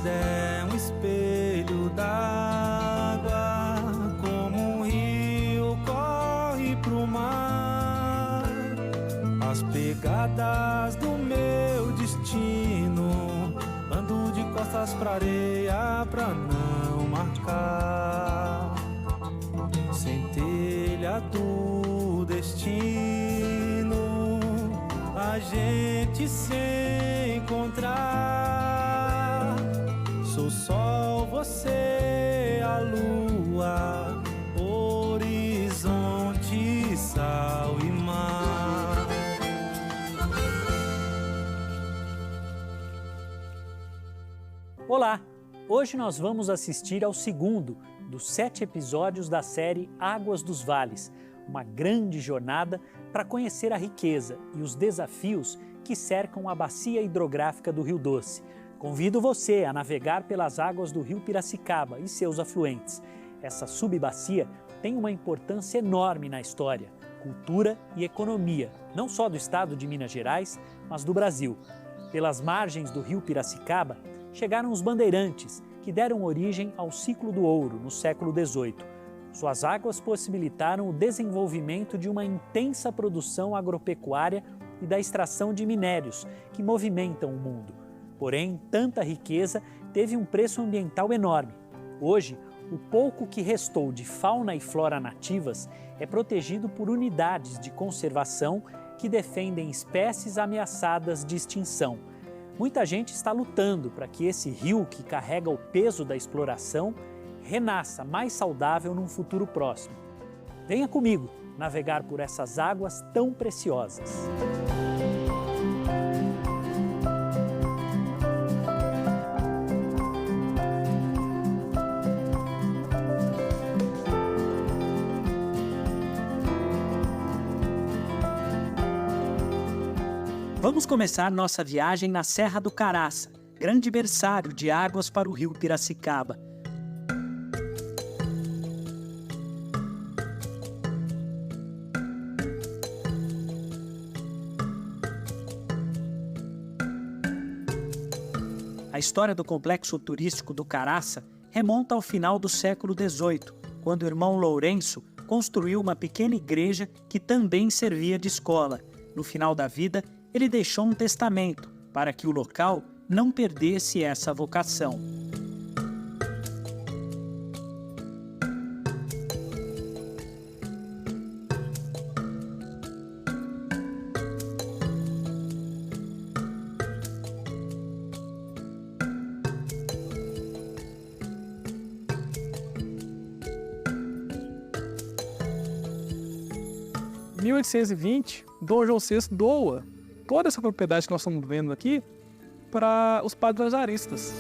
É um espelho d'água, como um rio corre pro mar. As pegadas do meu destino, ando de costas pra areia pra não marcar. Centelha do destino, a gente se encontrar. Sou sol, você a lua, horizonte, sal e mar. Olá! Hoje nós vamos assistir ao segundo dos 7 episódios da série Águas dos Vales, uma grande jornada para conhecer a riqueza e os desafios que cercam a bacia hidrográfica do Rio Doce. Convido você a navegar pelas águas do Rio Piracicaba e seus afluentes. Essa subbacia tem uma importância enorme na história, cultura e economia, não só do estado de Minas Gerais, mas do Brasil. Pelas margens do Rio Piracicaba chegaram os bandeirantes, que deram origem ao ciclo do ouro no século XVIII. Suas águas possibilitaram o desenvolvimento de uma intensa produção agropecuária e da extração de minérios que movimentam o mundo. Porém, tanta riqueza teve um preço ambiental enorme. Hoje, o pouco que restou de fauna e flora nativas é protegido por unidades de conservação que defendem espécies ameaçadas de extinção. Muita gente está lutando para que esse rio que carrega o peso da exploração renasça mais saudável num futuro próximo. Venha comigo navegar por essas águas tão preciosas. Vamos começar nossa viagem na Serra do Caraça, grande berçário de águas para o Rio Piracicaba. A história do complexo turístico do Caraça remonta ao final do século XVIII, quando o irmão Lourenço construiu uma pequena igreja que também servia de escola. No final da vida, ele deixou um testamento para que o local não perdesse essa vocação. Em 1820, Dom João VI doa toda essa propriedade que nós estamos vendo aqui para os padres lazaristas.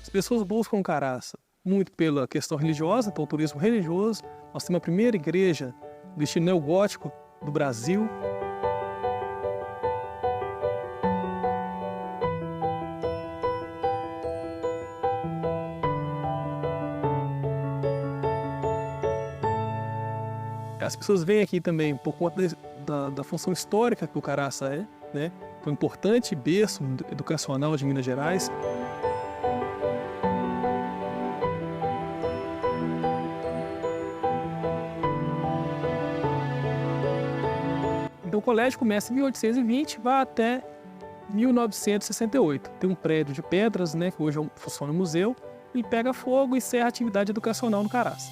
As pessoas buscam Caraça muito pela questão religiosa, então o turismo religioso. Nós temos a primeira igreja do estilo neogótico do Brasil. As pessoas vêm aqui também por conta da função histórica que o Caraça é, né? Foi um importante berço educacional de Minas Gerais. Então o colégio começa em 1820 e vai até 1968. Tem um prédio de pedras, né, que hoje funciona no museu, e pega fogo e encerra a atividade educacional no Caraça.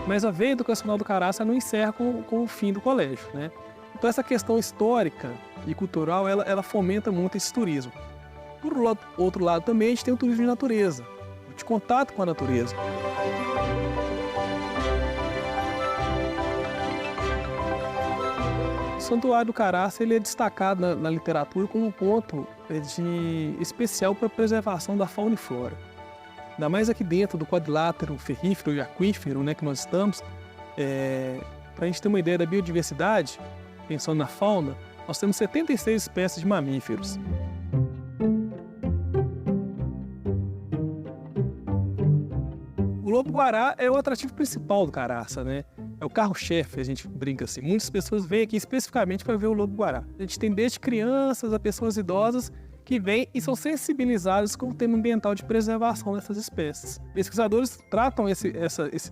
Mas a veia educacional do Caraça não encerra com o fim do colégio, né? Então essa questão histórica e cultural, ela fomenta muito esse turismo. Por outro lado também a gente tem o turismo de natureza, contato com a natureza. O Santuário do Caraça ele é destacado na literatura como um ponto especial para a preservação da fauna e flora. Ainda mais aqui dentro do quadrilátero ferrífero e aquífero, né, que nós estamos, para a gente ter uma ideia da biodiversidade, pensando na fauna, nós temos 76 espécies de mamíferos. O lobo-guará é o atrativo principal do Caraça, né? É o carro-chefe, a gente brinca assim. Muitas pessoas vêm aqui especificamente para ver o lobo-guará. A gente tem desde crianças a pessoas idosas que vêm e são sensibilizados com o tema ambiental de preservação dessas espécies. Pesquisadores tratam esse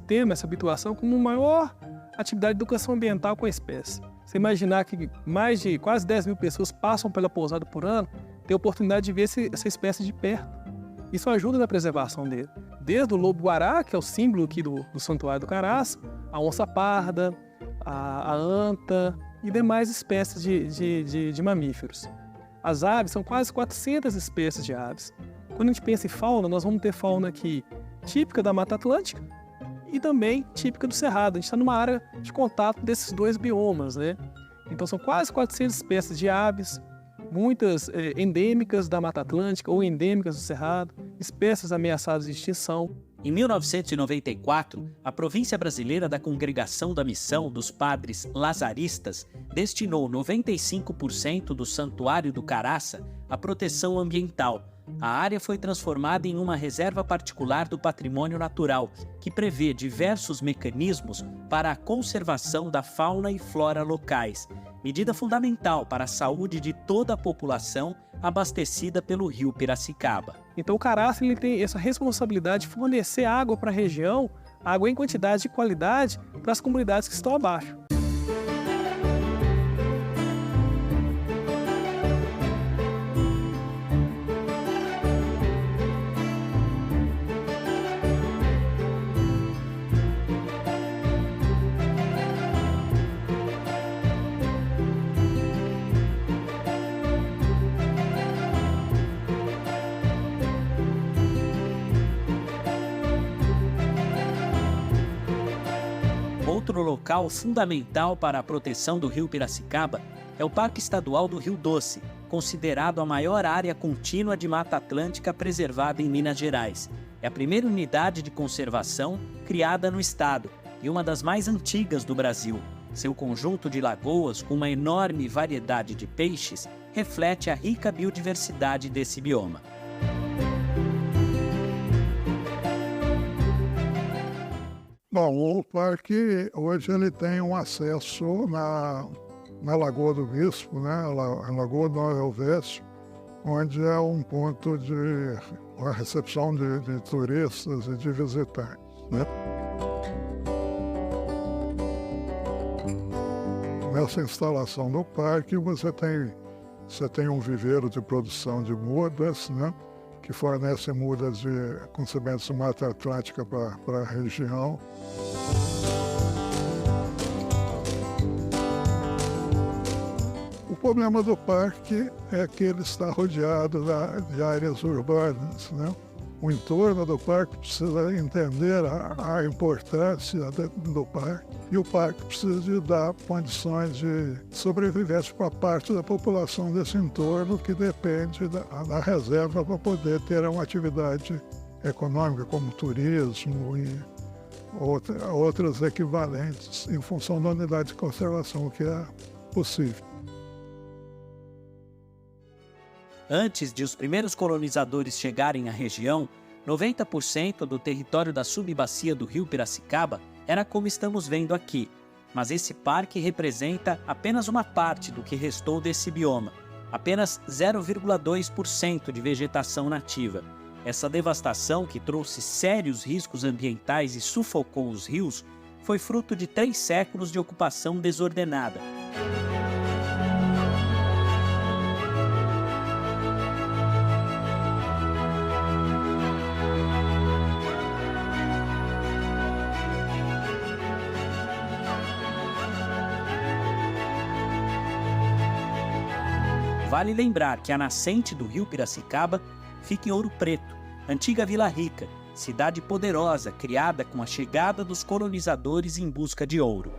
tema, essa habituação, como uma maior atividade de educação ambiental com a espécie. Você imaginar que mais de quase 10 mil pessoas passam pela pousada por ano, tem a oportunidade de ver essa espécie de perto. Isso ajuda na preservação dele. Desde o lobo-guará, que é o símbolo aqui do Santuário do Caraça, a onça-parda, a anta e demais espécies de mamíferos. As aves são quase 400 espécies de aves. Quando a gente pensa em fauna, nós vamos ter fauna aqui típica da Mata Atlântica e também típica do Cerrado. A gente está numa área de contato desses dois biomas, né? Então são quase 400 espécies de aves, muitas endêmicas da Mata Atlântica ou endêmicas do Cerrado, espécies ameaçadas de extinção. Em 1994, a província brasileira da Congregação da Missão dos Padres Lazaristas destinou 95% do Santuário do Caraça à proteção ambiental. A área foi transformada em uma reserva particular do patrimônio natural, que prevê diversos mecanismos para a conservação da fauna e flora locais, medida fundamental para a saúde de toda a população abastecida pelo rio Piracicaba. Então o Caraça ele tem essa responsabilidade de fornecer água para a região, água em quantidade e qualidade para as comunidades que estão abaixo. Outro local fundamental para a proteção do rio Piracicaba é o Parque Estadual do Rio Doce, considerado a maior área contínua de Mata Atlântica preservada em Minas Gerais. É a primeira unidade de conservação criada no estado e uma das mais antigas do Brasil. Seu conjunto de lagoas, com uma enorme variedade de peixes, reflete a rica biodiversidade desse bioma. Bom, o parque hoje ele tem um acesso na Lagoa do Bispo, né? A Lagoa do Nova Elvésio, onde é um ponto de recepção de turistas e de visitantes, né? Nessa instalação do parque você tem um viveiro de produção de mudas, né? Que fornece mudas com sementes de Mata Atlântica para a região. O problema do parque é que ele está rodeado de áreas urbanas, né? O entorno do parque precisa entender a importância do parque e o parque precisa de dar condições de sobrevivência para parte da população desse entorno que depende da reserva para poder ter uma atividade econômica como turismo e outras equivalentes em função da unidade de conservação que é possível. Antes de os primeiros colonizadores chegarem à região, 90% do território da subbacia do rio Piracicaba era como estamos vendo aqui. Mas esse parque representa apenas uma parte do que restou desse bioma, apenas 0,2% de vegetação nativa. Essa devastação, que trouxe sérios riscos ambientais e sufocou os rios, foi fruto de 3 séculos de ocupação desordenada. Vale lembrar que a nascente do rio Piracicaba fica em Ouro Preto, antiga Vila Rica, cidade poderosa criada com a chegada dos colonizadores em busca de ouro.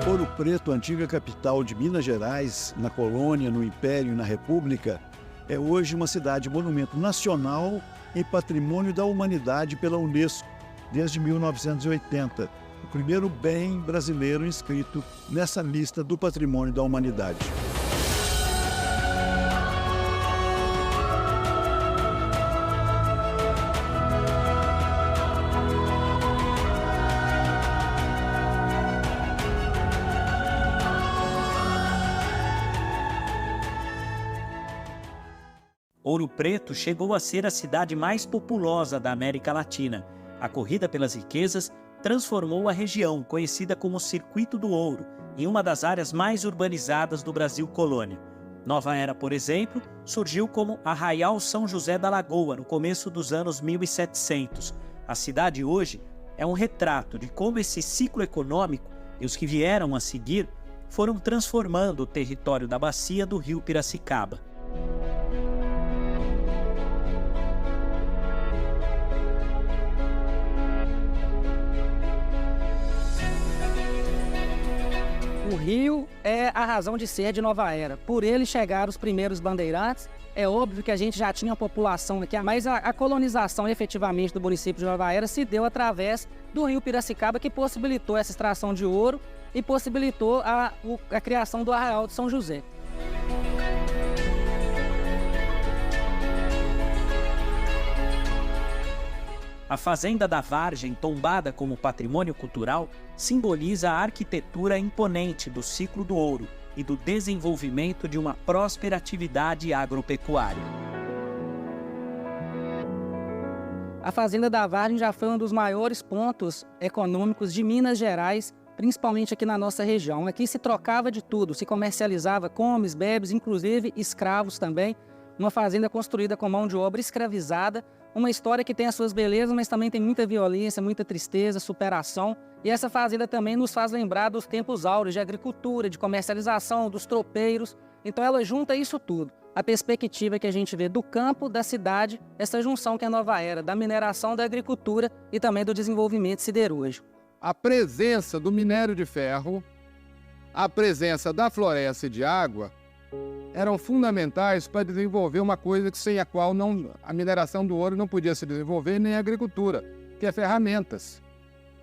Ouro Preto, antiga capital de Minas Gerais, na colônia, no Império e na República, é hoje uma cidade monumento nacional e patrimônio da humanidade pela Unesco, desde 1980, o primeiro bem brasileiro inscrito nessa lista do patrimônio da humanidade. Ouro Preto chegou a ser a cidade mais populosa da América Latina. A corrida pelas riquezas transformou a região, conhecida como Circuito do Ouro, em uma das áreas mais urbanizadas do Brasil colônia. Nova Era, por exemplo, surgiu como Arraial São José da Lagoa, no começo dos anos 1700. A cidade hoje é um retrato de como esse ciclo econômico e os que vieram a seguir foram transformando o território da bacia do rio Piracicaba. O rio é a razão de ser de Nova Era. Por ele chegaram os primeiros bandeirantes. É óbvio que a gente já tinha população aqui, mas a colonização efetivamente do município de Nova Era se deu através do rio Piracicaba, que possibilitou essa extração de ouro e possibilitou a criação do Arraial de São José. A Fazenda da Vargem, tombada como patrimônio cultural, simboliza a arquitetura imponente do ciclo do ouro e do desenvolvimento de uma próspera atividade agropecuária. A Fazenda da Vargem já foi um dos maiores pontos econômicos de Minas Gerais, principalmente aqui na nossa região. Aqui se trocava de tudo, se comercializava comes, bebes, inclusive escravos também. Uma fazenda construída com mão de obra escravizada, uma história que tem as suas belezas, mas também tem muita violência, muita tristeza, superação. E essa fazenda também nos faz lembrar dos tempos áureos de agricultura, de comercialização, dos tropeiros. Então ela junta isso tudo. A perspectiva que a gente vê do campo, da cidade, essa junção que é a Nova Era, da mineração, da agricultura e também do desenvolvimento siderúrgico. A presença do minério de ferro, a presença da floresta e de água eram fundamentais para desenvolver uma coisa sem a qual a mineração do ouro não podia se desenvolver, nem a agricultura, que é ferramentas.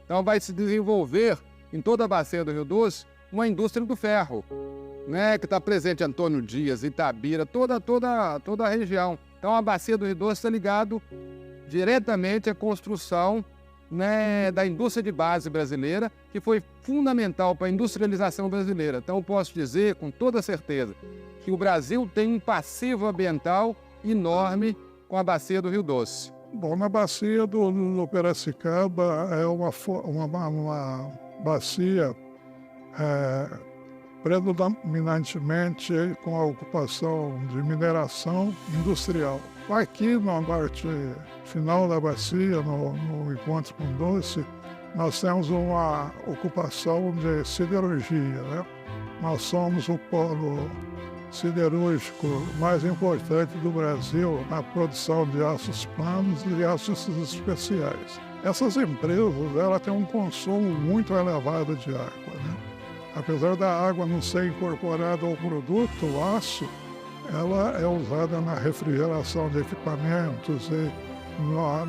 Então vai se desenvolver em toda a bacia do Rio Doce uma indústria do ferro, né, que está presente em Antônio Dias, Itabira, toda a região. Então a bacia do Rio Doce está ligado diretamente à construção, né, da indústria de base brasileira, que foi fundamental para a industrialização brasileira. Então eu posso dizer com toda certeza que o Brasil tem um passivo ambiental enorme com a bacia do Rio Doce. Bom, na bacia do Piracicaba é uma bacia predominantemente com a ocupação de mineração industrial. Aqui na parte final da bacia, no encontro com Doce, nós temos uma ocupação de siderurgia, né? Nós somos o polo siderúrgico mais importante do Brasil na produção de aços planos e aços especiais. Essas empresas, elas têm um consumo muito elevado de água, né? Apesar da água não ser incorporada ao produto, o aço, ela é usada na refrigeração de equipamentos e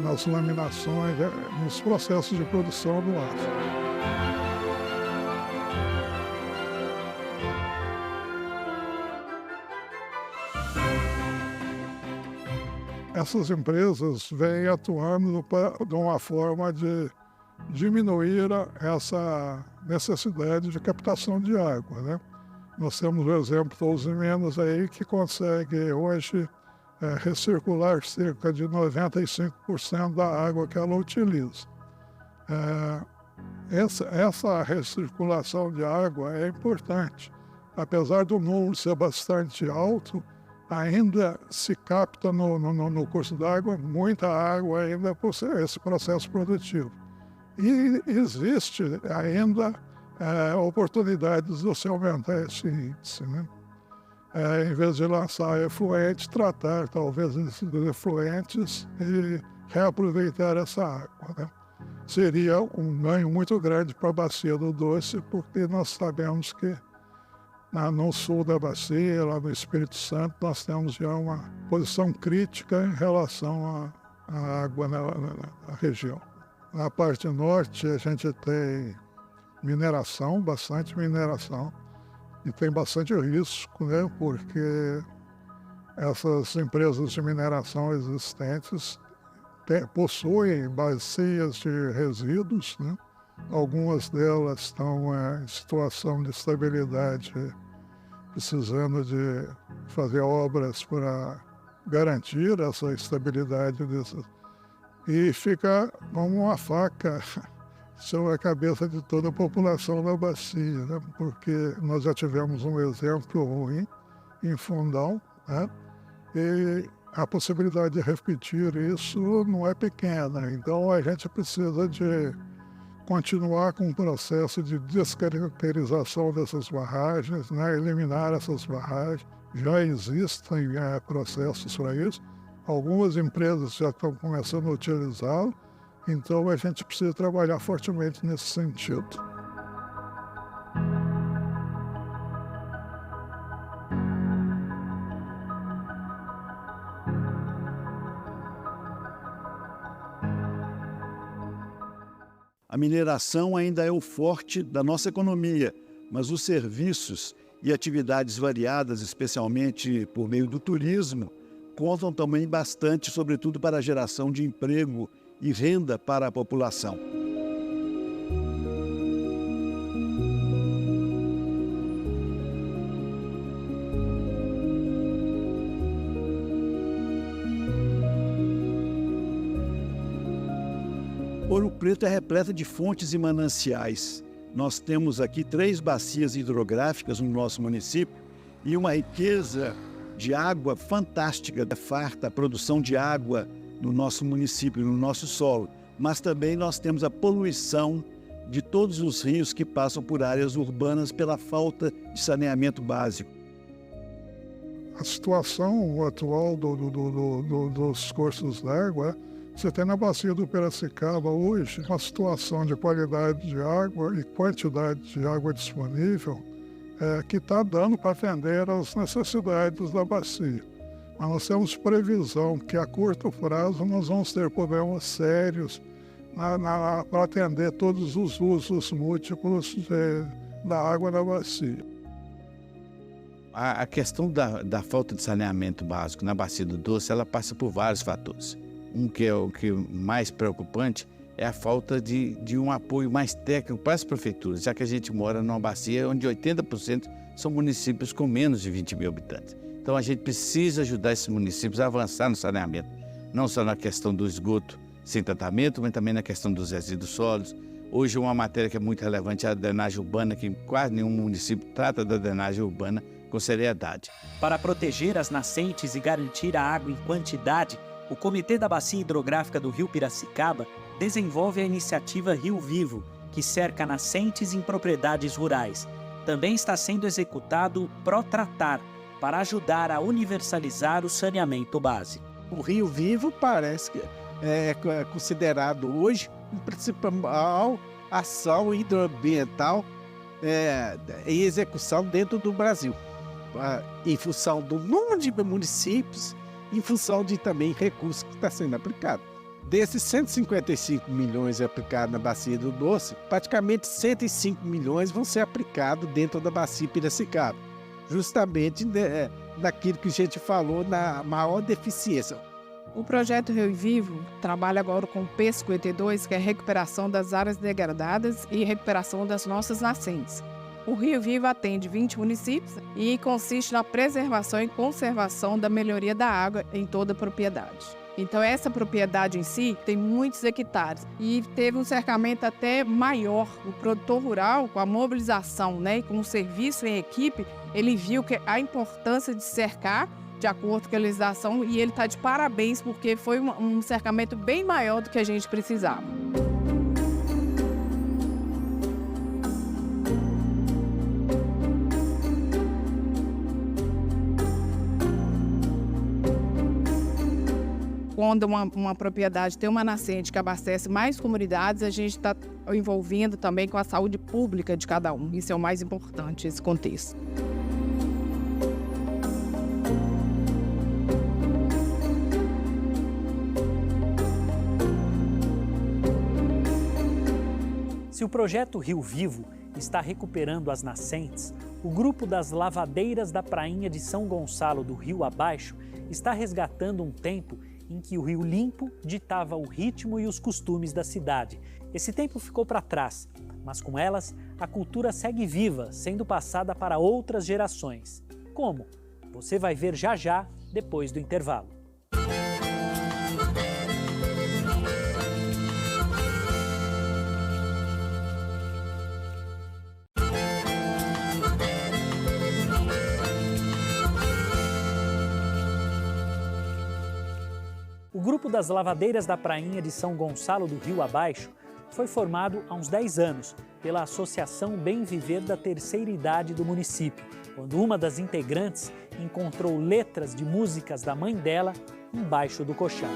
nas laminações, nos processos de produção do aço. Essas empresas vêm atuando de uma forma de diminuir essa necessidade de captação de água, né? Nós temos o exemplo da Usiminas aí que consegue hoje recircular cerca de 95% da água que ela utiliza. Essa recirculação de água é importante. Apesar do número ser bastante alto, ainda se capta no curso d'água muita água ainda por esse processo produtivo. E existe ainda oportunidades de você aumentar esse índice, né? em vez de lançar efluente, tratar talvez esses efluentes e reaproveitar essa água, né? Seria um ganho muito grande para a bacia do Doce, porque nós sabemos que no sul da bacia, lá no Espírito Santo, nós temos já uma posição crítica em relação à água na região. Na parte norte, a gente tem mineração, bastante mineração, e tem bastante risco, né? Porque essas empresas de mineração existentes possuem bacias de resíduos, né? Algumas delas estão em situação de estabilidade, precisando de fazer obras para garantir essa estabilidade dessas. E fica como uma faca sobre a cabeça de toda a população da bacia, né? Porque nós já tivemos um exemplo ruim em Fundão, né? E a possibilidade de repetir isso não é pequena. Então a gente precisa de continuar com o processo de descaracterização dessas barragens, né? Eliminar essas barragens. Já existem processos para isso. Algumas empresas já estão começando a utilizá-lo, então a gente precisa trabalhar fortemente nesse sentido. A mineração ainda é o forte da nossa economia, mas os serviços e atividades variadas, especialmente por meio do turismo, contam também bastante, sobretudo para a geração de emprego e renda para a população. Ouro Preto é repleta de fontes e mananciais. Nós temos aqui 3 bacias hidrográficas no nosso município e uma riqueza de água fantástica, farta a produção de água no nosso município, no nosso solo. Mas também nós temos a poluição de todos os rios que passam por áreas urbanas pela falta de saneamento básico. A situação atual dos cursos d'água, você tem na bacia do Piracicaba hoje uma situação de qualidade de água e quantidade de água disponível que está dando para atender às necessidades da bacia. Mas nós temos previsão que a curto prazo nós vamos ter problemas sérios para atender todos os usos múltiplos da água na bacia. A questão da falta de saneamento básico na bacia do Doce, ela passa por vários fatores. Um que é o que mais preocupante é a falta de um apoio mais técnico para as prefeituras, já que a gente mora numa bacia onde 80% são municípios com menos de 20 mil habitantes. Então a gente precisa ajudar esses municípios a avançar no saneamento, não só na questão do esgoto sem tratamento, mas também na questão dos resíduos sólidos. Hoje uma matéria que é muito relevante é a drenagem urbana, que quase nenhum município trata da drenagem urbana com seriedade. Para proteger as nascentes e garantir a água em quantidade, o Comitê da Bacia Hidrográfica do Rio Piracicaba desenvolve a iniciativa Rio Vivo, que cerca nascentes em propriedades rurais. Também está sendo executado o Protratar, para ajudar a universalizar o saneamento básico. O Rio Vivo parece que é considerado hoje a principal ação hidroambiental em execução dentro do Brasil, em função do número de municípios, em função de também recursos que está sendo aplicado. Desses 155 milhões aplicados na Bacia do Doce, praticamente 105 milhões vão ser aplicados dentro da Bacia Piracicaba, justamente naquilo que a gente falou, na maior deficiência. O projeto Rio Vivo trabalha agora com o P52, que é a recuperação das áreas degradadas e recuperação das nossas nascentes. O Rio Vivo atende 20 municípios e consiste na preservação e conservação da melhoria da água em toda a propriedade. Então essa propriedade em si tem muitos hectares e teve um cercamento até maior. O produtor rural, com a mobilização, com o serviço em equipe, ele viu que a importância de cercar de acordo com a legislação e ele está de parabéns porque foi um cercamento bem maior do que a gente precisava. quando uma propriedade tem uma nascente que abastece mais comunidades, a gente está envolvendo também com a saúde pública de cada um. Isso é o mais importante, esse contexto. Se o projeto Rio Vivo está recuperando as nascentes, o grupo das lavadeiras da Prainha de São Gonçalo do Rio Abaixo está resgatando um tempo em que o Rio Limpo ditava o ritmo e os costumes da cidade. Esse tempo ficou para trás, mas com elas a cultura segue viva, sendo passada para outras gerações. Como? Você vai ver já já, depois do intervalo. O grupo das lavadeiras da Prainha de São Gonçalo do Rio Abaixo foi formado há uns 10 anos pela Associação Bem Viver da Terceira Idade do município, quando uma das integrantes encontrou letras de músicas da mãe dela embaixo do colchão.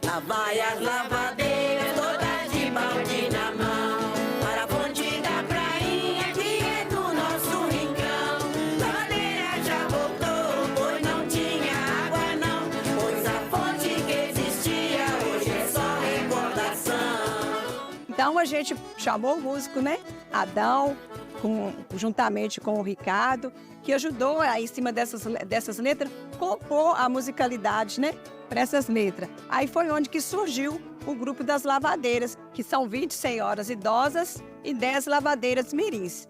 Lá vai as lavadeiras todas de balde na mão, para a fonte da prainha que é do nosso rincão. Lavadeira já voltou, pois não tinha água não, pois a fonte que existia hoje é só recordação. Então a gente chamou o músico, né, Adão, juntamente com o Ricardo, que ajudou aí em cima dessas letras, compor a musicalidade, né, para essas letras. Aí foi onde que surgiu o grupo das lavadeiras, que são 20 senhoras idosas e 10 lavadeiras mirins.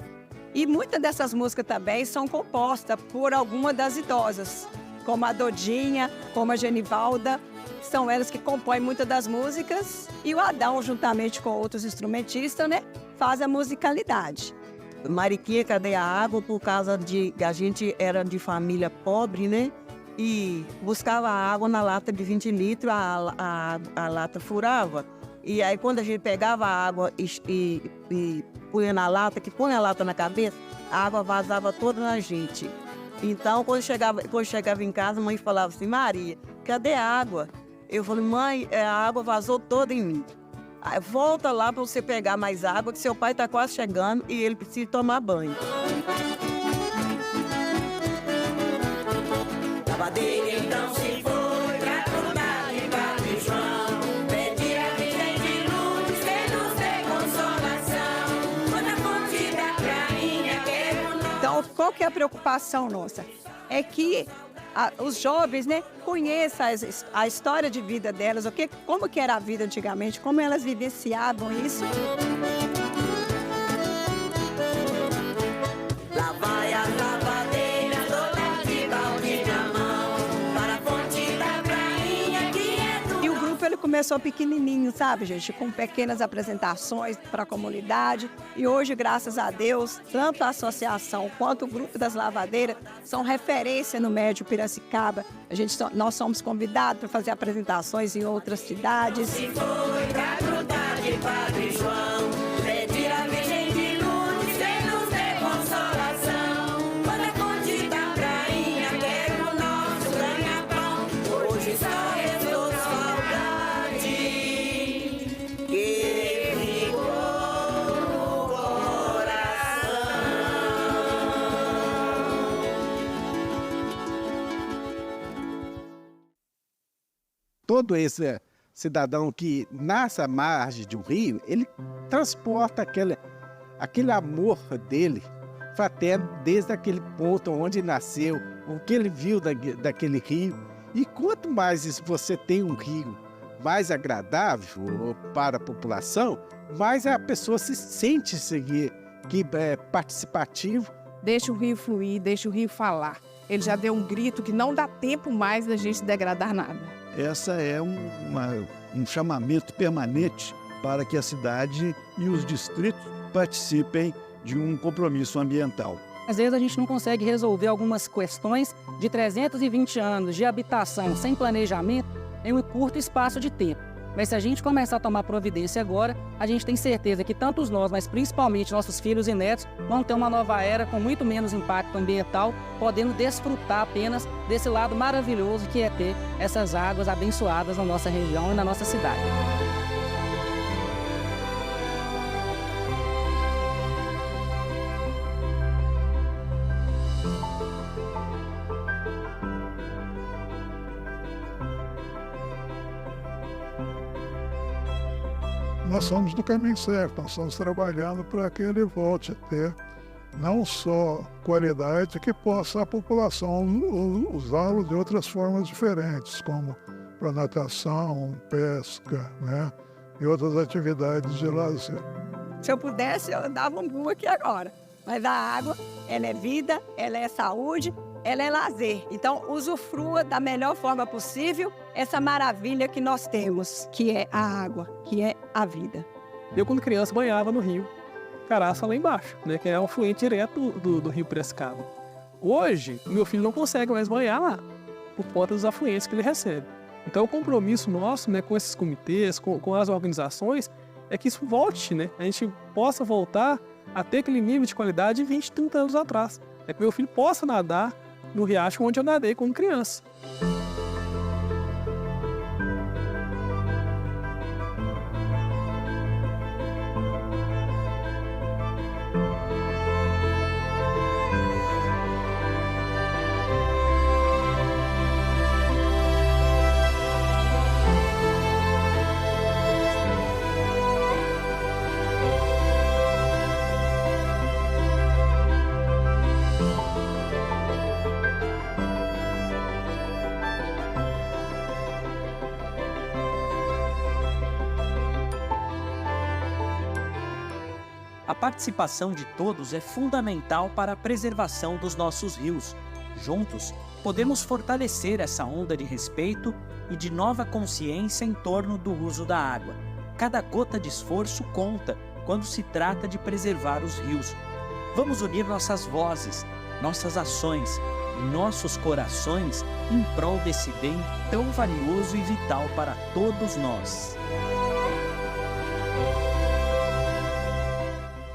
E muitas dessas músicas também são compostas por alguma das idosas, como a Dodinha, como a Genivalda. São elas que compõem muitas das músicas e o Adão, juntamente com outros instrumentistas, né, faz a musicalidade. Mariquinha, cadê a água? Por causa de que a gente era de família pobre, né? E buscava água na lata de 20 litros, a lata furava. E aí quando a gente pegava a água e punha na lata, que põe a lata na cabeça, a água vazava toda na gente. Então quando chegava em casa, a mãe falava assim, Maria, cadê a água? Eu falei, mãe, a água vazou toda em mim. Volta lá para você pegar mais água, que seu pai está quase chegando e ele precisa tomar banho. Lavadeira então se foi pra cuidar de Padre João, pedir a Virgem de Lourdes que nos dê consolação, quando a fonte da prainha quer. Então, qual que é a preocupação nossa? É que os jovens, né, conheçam a história de vida delas, como que era a vida antigamente, como elas vivenciavam isso. Lá vai as lavadeiras todas de balde na mão, para a fonte da prainha que é do... E o grupo ele começou pequenininho, sabe, gente, com pequenas apresentações para a comunidade. E hoje, graças a Deus, tanto a associação quanto o grupo das lavadeiras são referência no Médio Piracicaba. Nós somos convidados para fazer apresentações em outras cidades. Se foi pra grudar de Padre João, pedir a Virgem de Lourdes que nos dê consolação, quando a fonte da prainha quer o nosso ganha-pão, hoje só restou saudade que ficou no coração. Todo esse cidadão que nasce à margem de um rio, ele transporta aquele amor dele fraterno desde aquele ponto onde nasceu, o que ele viu daquele rio. E quanto mais você tem um rio mais agradável para a população, mais a pessoa se sente participativo. Deixa o rio fluir, deixa o rio falar. Ele já deu um grito que não dá tempo mais da gente degradar nada. Essa é um chamamento permanente para que a cidade e os distritos participem de um compromisso ambiental. Às vezes a gente não consegue resolver algumas questões de 320 anos de habitação sem planejamento em um curto espaço de tempo. Mas se a gente começar a tomar providência agora, a gente tem certeza que tanto nós, mas principalmente nossos filhos e netos, vão ter uma nova era com muito menos impacto ambiental, podendo desfrutar apenas desse lado maravilhoso que é ter essas águas abençoadas na nossa região e na nossa cidade. Nós somos do caminho certo, nós estamos trabalhando para que ele volte a ter não só qualidade, que possa a população usá-lo de outras formas diferentes, como para natação, pesca, né, e outras atividades de lazer. Se eu pudesse, eu andava um burro aqui agora. Mas a água, ela é vida, ela é saúde, ela é lazer. Então, usufrua da melhor forma possível essa maravilha que nós temos, que é a água, que é a vida. Eu, quando criança, banhava no rio Caraça, lá embaixo, né, que é um afluente direto do rio Piracicaba. Hoje, meu filho não consegue mais banhar lá, por conta dos afluentes que ele recebe. Então, o compromisso nosso, né, com esses comitês, com as organizações, é que isso volte, né, a gente possa voltar a ter aquele nível de qualidade de 20, 30 anos atrás. É que meu filho possa nadar no riacho onde eu nadei quando criança. A participação de todos é fundamental para a preservação dos nossos rios. Juntos, podemos fortalecer essa onda de respeito e de nova consciência em torno do uso da água. Cada gota de esforço conta quando se trata de preservar os rios. Vamos unir nossas vozes, nossas ações e nossos corações em prol desse bem tão valioso e vital para todos nós.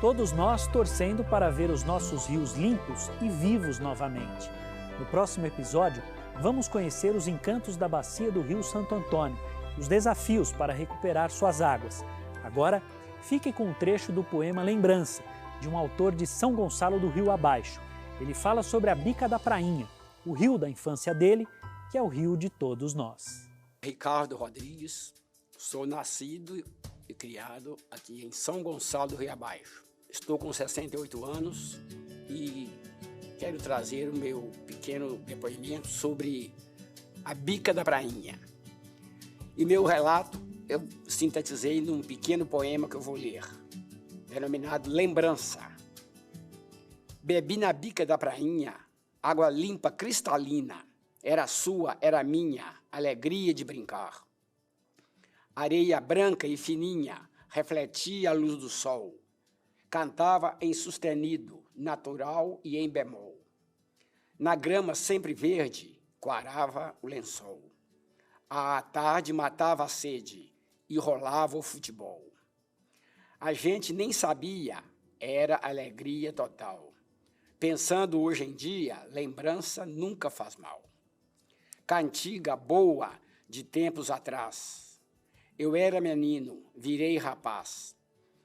Todos nós torcendo para ver os nossos rios limpos e vivos novamente. No próximo episódio, vamos conhecer os encantos da bacia do Rio Santo Antônio e os desafios para recuperar suas águas. Agora, fique com um trecho do poema Lembrança, de um autor de São Gonçalo do Rio Abaixo. Ele fala sobre a Bica da Prainha, o rio da infância dele, que é o rio de todos nós. Ricardo Rodrigues, sou nascido e criado aqui em São Gonçalo do Rio Abaixo. Estou com 68 anos e quero trazer o meu pequeno depoimento sobre a Bica da Prainha. E meu relato eu sintetizei num pequeno poema que eu vou ler, denominado Lembrança. Bebi na bica da prainha, água limpa, cristalina, era sua, era minha, alegria de brincar. Areia branca e fininha, refletia a luz do sol. Cantava em sustenido, natural e em bemol. Na grama sempre verde, quarava o lençol. À tarde matava a sede e rolava o futebol. A gente nem sabia, era alegria total. Pensando hoje em dia, lembrança nunca faz mal. Cantiga boa de tempos atrás. Eu era menino, virei rapaz.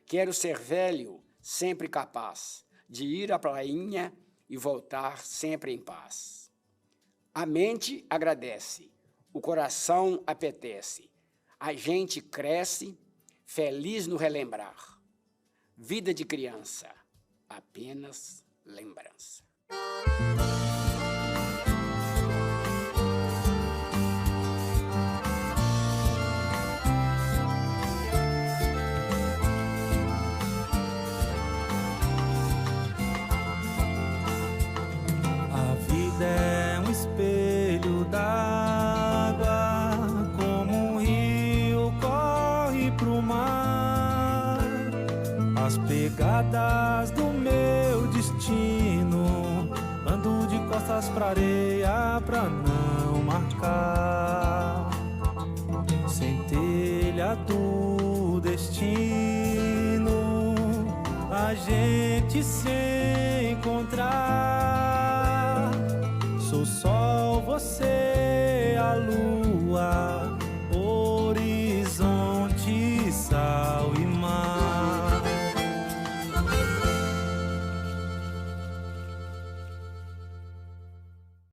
Quero ser velho, sempre capaz de ir à prainha e voltar sempre em paz. A mente agradece, o coração apetece. A gente cresce, feliz no relembrar. Vida de criança, apenas lembrança. A vida é um espelho d'água, como um rio corre pro mar. As pegadas do meu destino, ando de costas pra areia pra não marcar. Centelha gente se encontrar.